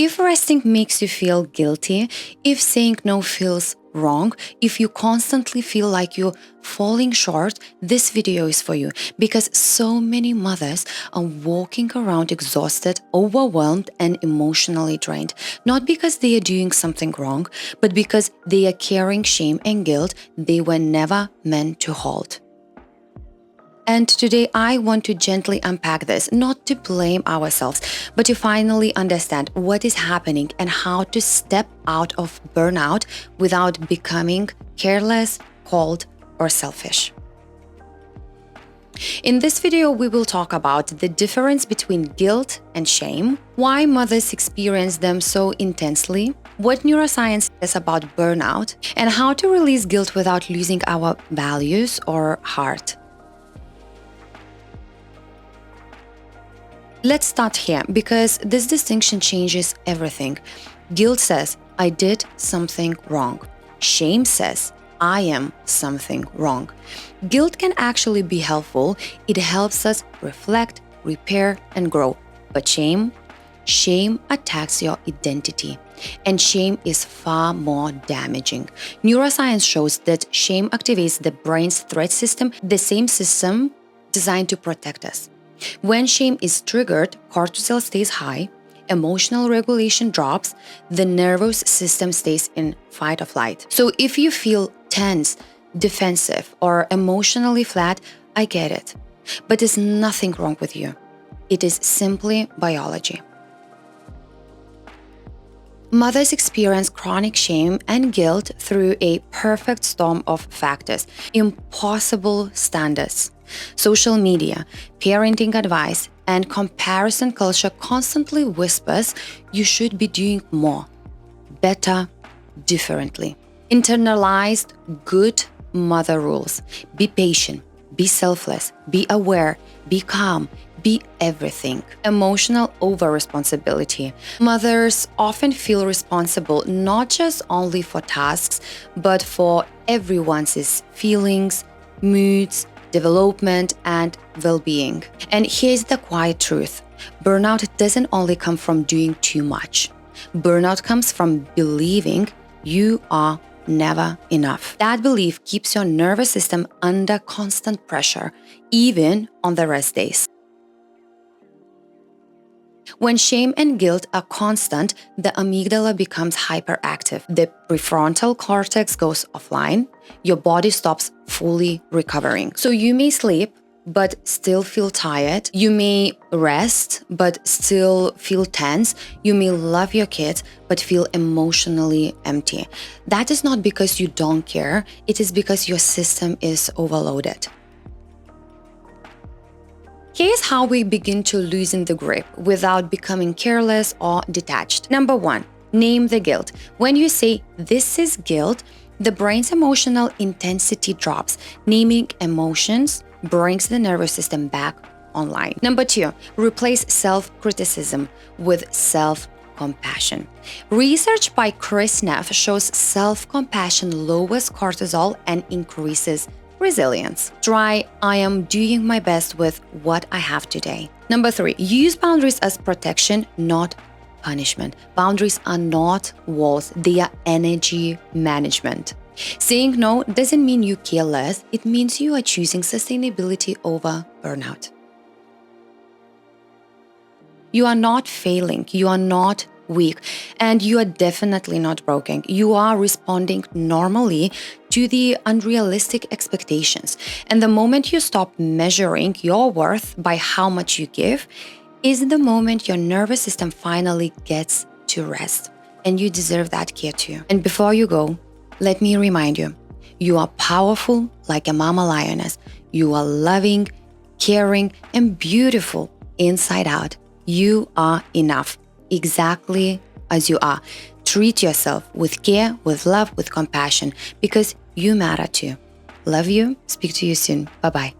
If resting makes you feel guilty, if saying no feels wrong, if you constantly feel like you're falling short, this video is for you, because so many mothers are walking around exhausted, overwhelmed, and emotionally drained, not because they are doing something wrong, but because they are carrying shame and guilt they were never meant to hold. And today I want to gently unpack this, not to blame ourselves, but to finally understand what is happening and how to step out of burnout without becoming careless, cold, or selfish. In this video, we will talk about the difference between guilt and shame, why mothers experience them so intensely, what neuroscience says about burnout, and how to release guilt without losing our values or heart. Let's start here, because this distinction changes everything. Guilt says, I did something wrong. Shame says, I am something wrong. Guilt can actually be helpful. It helps us reflect, repair, and grow. But shame attacks your identity. And shame is far more damaging. Neuroscience shows that shame activates the brain's threat system, the same system designed to protect us. When shame is triggered, cortisol stays high, emotional regulation drops, the nervous system stays in fight or flight. So if you feel tense, defensive, or emotionally flat, I get it. But there's nothing wrong with you. It is simply biology. Mothers experience chronic shame and guilt through a perfect storm of factors, impossible standards. Social media, parenting advice, and comparison culture constantly whispers you should be doing more, better, differently. Internalized good mother rules. Be patient, be selfless, be aware, be calm, be everything. Emotional over-responsibility. Mothers often feel responsible not just only for tasks, but for everyone's feelings, moods, development, and well-being. And here's the quiet truth. Burnout doesn't only come from doing too much. Burnout comes from believing you are never enough. That belief keeps your nervous system under constant pressure, even on the rest days. When shame and guilt are constant, the amygdala becomes hyperactive. The prefrontal cortex goes offline. Your body stops fully recovering. So you may sleep, but still feel tired. You may rest, but still feel tense. You may love your kids, but feel emotionally empty. That is not because you don't care. It is because your system is overloaded. Here's how we begin to loosen the grip without becoming careless or detached. Number 1, name the guilt. When you say, this is guilt, the brain's emotional intensity drops. Naming emotions brings the nervous system back online. Number 2, replace self-criticism with self-compassion. Research by Chris Neff shows self-compassion lowers cortisol and increases resilience. Try, I am doing my best with what I have today. Number 3, use boundaries as protection, not punishment. Boundaries are not walls, they are energy management. Saying no doesn't mean you care less, it means you are choosing sustainability over burnout. You are not failing, you are not weak, and you are definitely not broken. You are responding normally to the unrealistic expectations. And the moment you stop measuring your worth by how much you give is the moment your nervous system finally gets to rest. And you deserve that care too. And before you go, let me remind you, you are powerful like a mama lioness. You are loving, caring, and beautiful inside out. You are enough, exactly as you are. Treat yourself with care, with love, with compassion, because you matter too. Love you. Speak to you soon. Bye-bye.